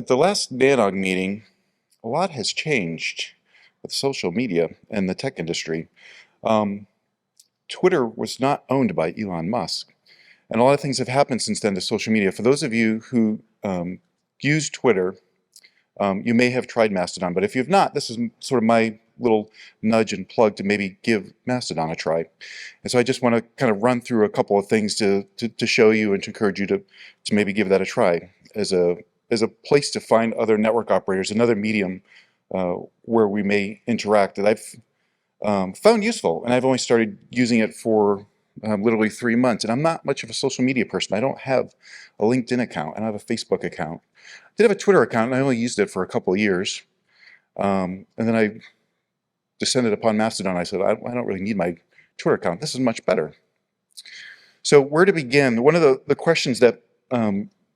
At the last NANOG meeting, a lot has changed with social media and the tech industry. Um, Twitter was not owned by Elon Musk, and a lot of things have happened since then to social media. For those of you who use Twitter, you may have tried Mastodon, but if you have not, this is sort of my little nudge and plug to maybe give Mastodon a try. And so I just want to kind of run through a couple of things to show you and to encourage you to maybe give that a try as a place to find other network operators, another medium where we may interact that I've found useful. And I've only started using it for literally 3 months. And I'm not much of a social media person. I don't have a LinkedIn account. I don't have a Facebook account. I did have a Twitter account, and I only used it for a couple of years. And then I descended upon Mastodon. I said, I don't really need my Twitter account. This is much better. So where to begin? One of the questions that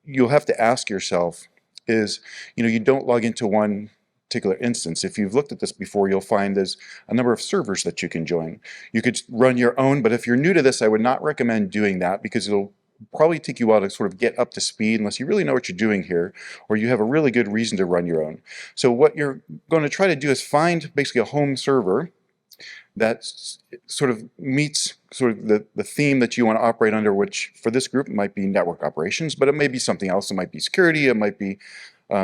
you'll have to ask yourself is, you don't log into one particular instance. If you've looked at this before, you'll find there's a number of servers that you can join. You could run your own, but if you're new to this, I would not recommend doing that because it'll probably take you a while to sort of get up to speed unless you really know what you're doing here, or you have a really good reason to run your own. So what you're going to try to do is find basically a home server that sort of meets sort of the theme that you want to operate under, which for this group might be network operations, but it may be something else. It might be security, it might be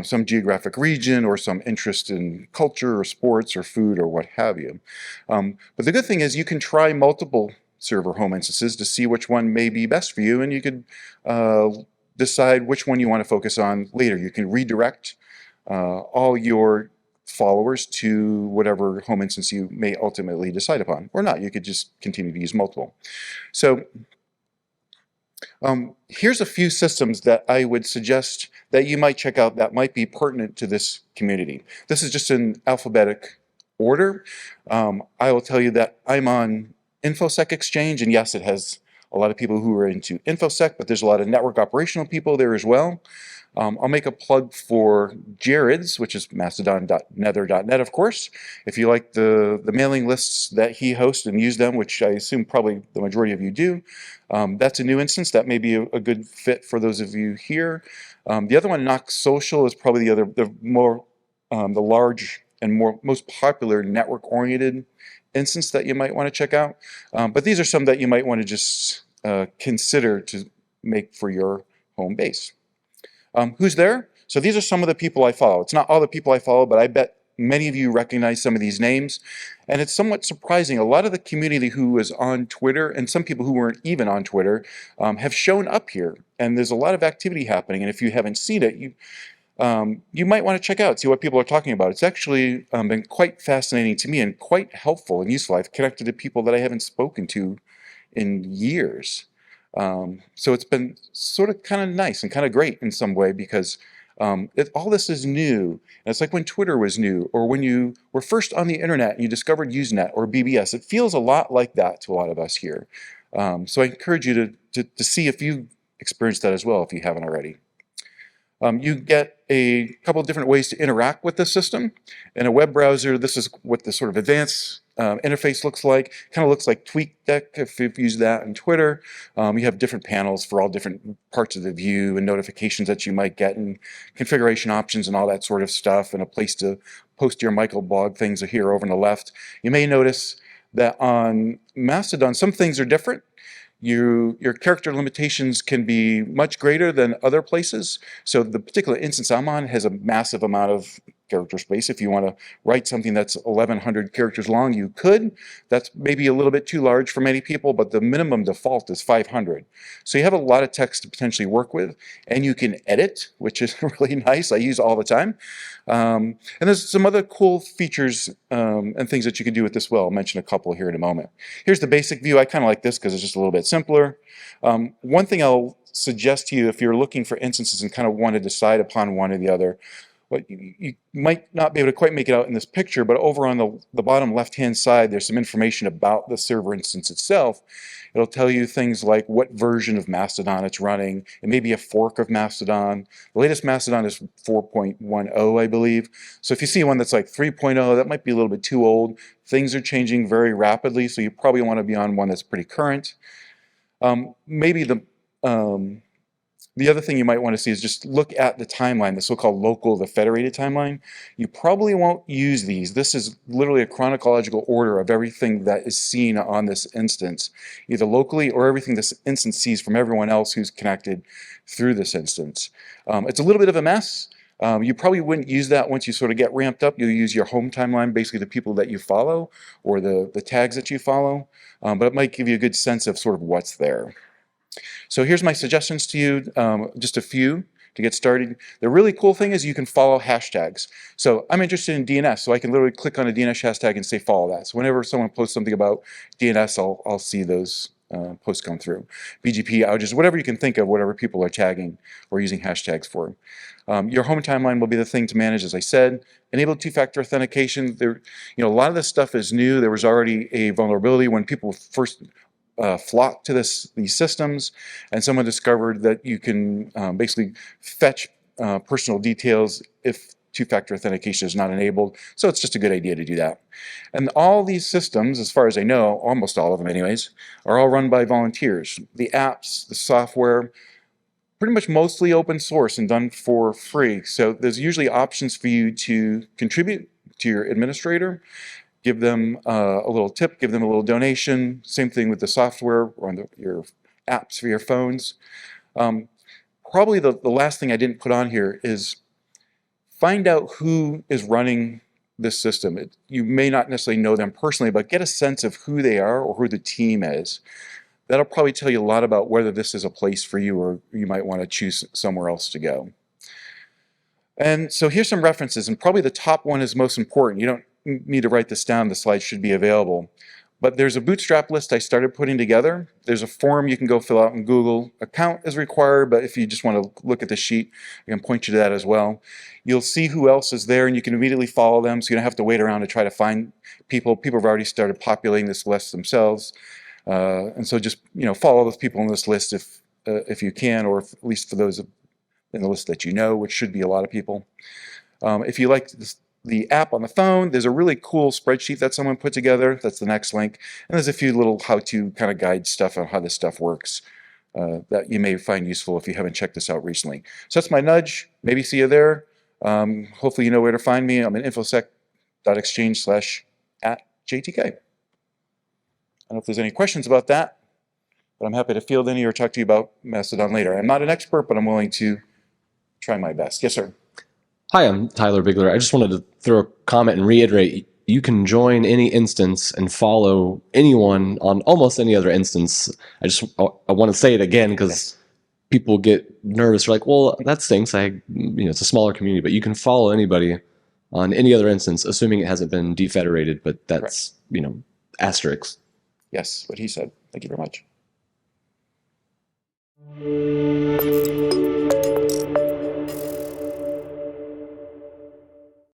some geographic region, or some interest in culture or sports or food or what have you. But the good thing is you can try multiple server home instances to see which one may be best for you, and you could decide which one you want to focus on later. You can redirect all your followers to whatever home instance you may ultimately decide upon, or not. You could just continue to use multiple. So here's a few systems that I would suggest that you might check out that might be pertinent to this community. This is just in alphabetic order. I will tell you that I'm on InfoSec Exchange, and yes, it has a lot of people who are into InfoSec, but there's a lot of network operational people there as well. I'll make a plug for Jared's, which is mastodon.nether.net, of course. If you like the mailing lists that he hosts and use them, which I assume probably the majority of you do, that's a new instance. That may be a good fit for those of you here. The other one, Nox Social, is probably the large and most popular network-oriented instance that you might want to check out. But these are some that you might want to just consider to make for your home base. Who's there? So these are some of the people I follow. It's not all the people I follow, but I bet many of you recognize some of these names. And it's somewhat surprising. A lot of the community who is on Twitter, and some people who weren't even on Twitter, have shown up here. And there's a lot of activity happening. And if you haven't seen it, you might want to check out, see what people are talking about. It's actually been quite fascinating to me and quite helpful and useful. I've connected to people that I haven't spoken to in years. So it's been sort of kind of nice and kind of great in some way because all this is new. And it's like when Twitter was new, or when you were first on the internet and you discovered Usenet or BBS. It feels a lot like that to a lot of us here. So I encourage you to see if you experienced that as well, if you haven't already. You get a couple of different ways to interact with the system. In a web browser, this is what the sort of advanced interface looks like. Kind of looks like TweetDeck if you've used that in Twitter. You have different panels for all different parts of the view and notifications that you might get, and configuration options and all that sort of stuff, and a place to post your microblog things are here over on the left. You may notice that on Mastodon, some things are different. Your character limitations can be much greater than other places. So the particular instance I'm on has a massive amount of character space. If you want to write something that's 1,100 characters long, you could. That's maybe a little bit too large for many people, but the minimum default is 500. So you have a lot of text to potentially work with, and you can edit, which is really nice. I use all the time. And there's some other cool features and things that you can do with this well. I'll mention a couple here in a moment. Here's the basic view. I kind of like this because it's just a little bit simpler. One thing I'll suggest to you if you're looking for instances and kind of want to decide upon one or the other, but you might not be able to quite make it out in this picture, but over on the bottom left-hand side, there's some information about the server instance itself. It'll tell you things like what version of Mastodon it's running. It may be a fork of Mastodon. The latest Mastodon is 4.10, I believe. So if you see one that's like 3.0, that might be a little bit too old. Things are changing very rapidly, so you probably want to be on one that's pretty current. Maybe the The other thing you might want to see is just look at the timeline, the so-called local, the federated timeline. You probably won't use these. This is literally a chronological order of everything that is seen on this instance, either locally or everything this instance sees from everyone else who's connected through this instance. It's a little bit of a mess. You probably wouldn't use that once you sort of get ramped up. You'll use your home timeline, basically the people that you follow or the tags that you follow, but it might give you a good sense of sort of what's there. So here's my suggestions to you, just a few to get started. The really cool thing is you can follow hashtags. So I'm interested in DNS, so I can literally click on a DNS hashtag and say follow that. So whenever someone posts something about DNS, I'll see those posts come through. BGP outages, whatever you can think of, whatever people are tagging or using hashtags for. Your home timeline will be the thing to manage, as I said. Enable two-factor authentication. There, a lot of this stuff is new. There was already a vulnerability when people first flocked to these systems, and someone discovered that you can basically fetch personal details if two-factor authentication is not enabled. So it's just a good idea to do that. And all these systems, as far as I know, almost all of them anyways, are all run by volunteers. The apps, the software, pretty much mostly open source and done for free. So there's usually options for you to contribute to your administrator. Give them a little tip, give them a little donation. Same thing with the software or your apps for your phones. Probably the last thing I didn't put on here is find out who is running this system. You may not necessarily know them personally, but get a sense of who they are or who the team is. That'll probably tell you a lot about whether this is a place for you or you might want to choose somewhere else to go. And so here's some references, and probably the top one is most important. You don't need to write this down, the slides should be available. But there's a bootstrap list I started putting together. There's a form you can go fill out in Google. Account is required, but if you just want to look at the sheet, I can point you to that as well. You'll see who else is there, and you can immediately follow them, so you don't have to wait around to try to find people. People have already started populating this list themselves. And so just follow those people on this list if you can, or at least for those in the list that you know, which should be a lot of people. If you like the app on the phone, there's a really cool spreadsheet that someone put together. That's the next link. And there's a few little how-to kind of guide stuff on how this stuff works that you may find useful if you haven't checked this out recently. So that's my nudge. Maybe see you there. Hopefully you know where to find me. I'm at infosec.exchange/@JTK. I don't know if there's any questions about that, but I'm happy to field any or talk to you about Mastodon later. I'm not an expert, but I'm willing to try my best. Yes, sir. Hi, I'm Tyler Bigler. I just wanted to throw a comment and reiterate, you can join any instance and follow anyone on almost any other instance. I want to say it again because people get nervous. They're like, well, that stinks. It's a smaller community, but you can follow anybody on any other instance, assuming it hasn't been defederated, but that's, asterisks. Yes, what he said. Thank you very much.